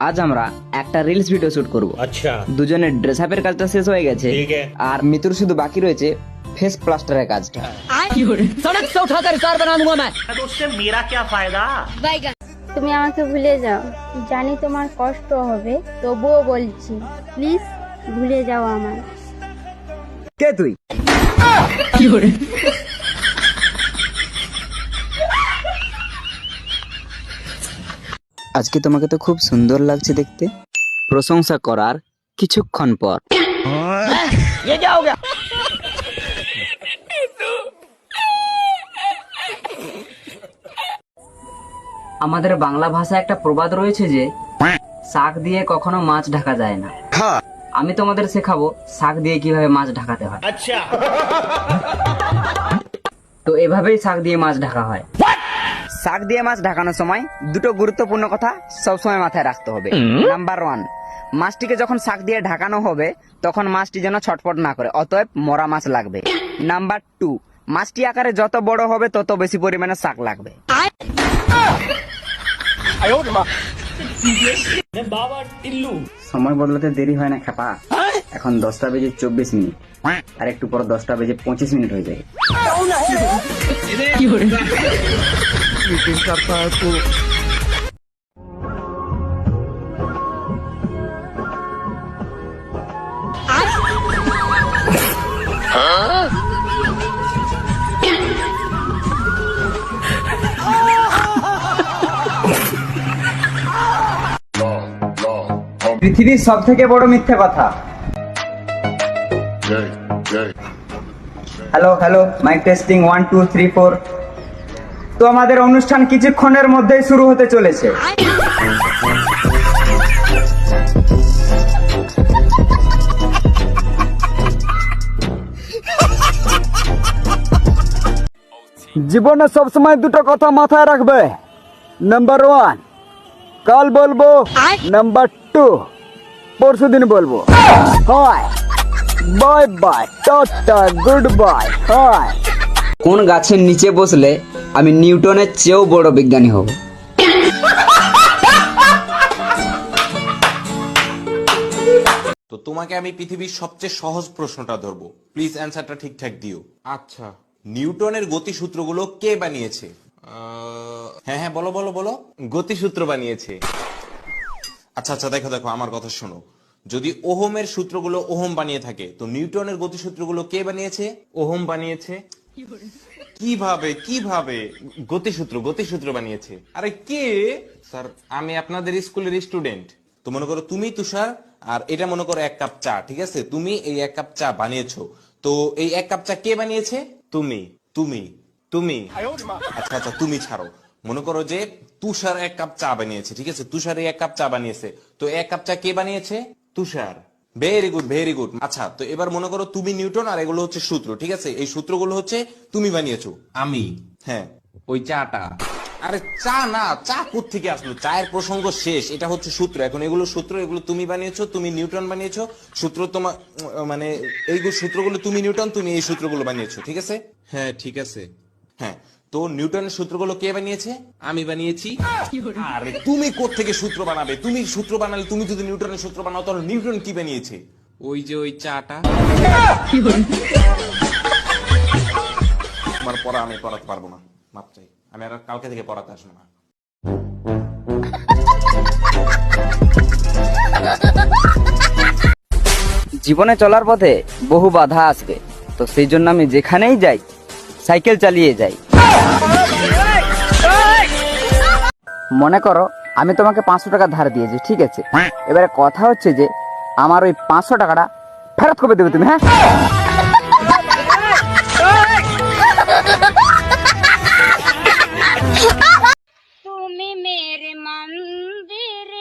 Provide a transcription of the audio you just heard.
আজ আমরা একটা রিলস ভিডিও শুট করব। अच्छा দুজনের ড্রেস আপের কাজটা শেষ হয়ে গেছে, ठीक है। আর মিতুর শুধু বাকি রয়েছে ফেস প্লাস্টারের কাজটা। सड़क से उठाकर स्टार बना दूंगा मैं। तो उससे मेरा क्या फायदा। তুমি আমাকে ভুলে যাও, জানি তোমার কষ্ট হবে, তবুও বলছি প্লিজ ভুলে যাও আমায়। কে তুই? আজকে তোমাকে তো খুব সুন্দর লাগছে দেখতে। প্রশংসা করার কিছুক্ষণ পর ये क्या हो गया? আমাদের বাংলা ভাষায় একটা প্রবাদ রয়েছে যে শাক দিয়ে কখনো মাছ ঢাকা যায় না। আমি তোমাদের শেখাবো শাক দিয়ে কিভাবে মাছ ঢাকাতে হয়। अच्छा তো এভাবেই শাক দিয়ে মাছ ঢাকা হয়। শাক দিয়ে মাছ ঢাকানোর সময় দুটো গুরুত্বপূর্ণ কথা সবসময় মাথায় রাখতে হবে। নাম্বার 1, মাছটিকে যখন শাক দিয়ে ঢাকানো হবে তখন মাছটি যেন ছটফট না করে, অতএব মরা মাছ লাগবে। নাম্বার 2, মাছটি আকারে যত বড় হবে তত বেশি পরিমাণে শাক লাগবে। সময় বদলাতে দেরি হয় না খেপা। এখন 10টা বেজে 24 মিনিট, আর একটু পর 10টা বেজে 25 মিনিট হয়ে যায়। পৃথিবীর সব থেকে বড় মিথ্যে কথা। Hello hello, mic testing 1 2 3 4। তো আমাদের অনুষ্ঠান কিছুক্ষণের মধ্যেই শুরু হতে চলেছে। জীবনে সবসময় দুটো কথা মাথায় রাখবে। নাম্বার 1 কাল বলবো, নাম্বার 2 পরশু দিন বলবো। হয় bye bye, tata, good bye, হয়। কোন গাছের নিচে বসলে আমি নিউটনের চেয়েও বড় বিজ্ঞানী হব? তো তোমাকে আমি পৃথিবীর সবচেয়ে সহজ প্রশ্নটা ধরবো, প্লিজ অ্যান্সারটা ঠিকঠাক দিও। আচ্ছা, নিউটনের গতিসূত্রগুলো কে বানিয়েছে? হ্যাঁ হ্যাঁ, বলো বলো বলো। গতিসূত্র বানিয়েছে। আচ্ছা আচ্ছা, দেখো দেখো, আমার কথা শোনো। যদি ওহমের সূত্রগুলো ওহম বানিয়ে থাকে, তো নিউটনের গতিসূত্রগুলো কে বানিয়েছে? ওহম বানিয়েছে। কিভাবে কিভাবে? গতিসূত্র বানিয়েছে। আরে কে? স্যার, আমি আপনাদের স্কুলের স্টুডেন্ট। তো মনে করো তুমি তুষার, আর এটা মনে করো 1 কাপ চা, ঠিক আছে? তুমি এই 1 কাপ চা বানিয়েছো, তো এই 1 কাপ চা কে বানিয়েছে? তুমি তুমি তুমি আচ্ছা আচ্ছা, তুমি ছাড়ো। মনে করো যে তুষার 1 কাপ চা বানিয়েছে, ঠিক আছে? তুষার এই 1 কাপ চা বানিয়েছে, তো 1 কাপ চা কে বানিয়েছে? Tushar. Very good very good. আচ্ছা, তো এবার মনে করো তুমি নিউটন, আর এগুলো হচ্ছে সূত্র, ঠিক আছে? এই সূত্রগুলো হচ্ছে তুমি বানিয়েছো। আমি, হ্যাঁ, ওই চাটা। আরে চা না, চা কোত্থেকে আসলো? চায়ের প্রসঙ্গ শেষ, এটা হচ্ছে সূত্র। এখন এগুলো সূত্র, এগুলো তুমি বানিয়েছো, তুমি নিউটন বানিয়েছো। সূত্র তোমার, মানে এইগুলো সূত্রগুলো তুমি নিউটন, তুমি এই সূত্রগুলো বানিয়েছো, ঠিক আছে? হ্যাঁ ঠিক আছে। হ্যাঁ, তো নিউটনের সূত্রগুলো কে বানিয়েছে? আমি বানিয়েছি। আরে তুমি কোত্থেকে সূত্র বানাবে? তুমি সূত্র বানালে, তুমি যদি নিউটনের সূত্র বানাও, তাহলে নিউটন কি বানিয়েছে? ওই যে ওই চাটা। তোমার পড়া আমি পড়াতে পারবো না, মাপ চাই। আমি আর কালকে থেকে পড়াতে আসবো না। জীবনে চলার পথে বহু বাধা আসবে, তো সেই জন্য আমি যেখানেই যাই সাইকেল চালিয়ে যাই। মনে করো আমি তোমাকে 500 টাকা ধার দিয়েছি, ঠিক আছে? এবারে কথা হচ্ছে যে আমার ওই 500 টাকাটা ফেরত কবে দেবে তুমি? হ্যাঁ, তুমি মেরে মন্দিরে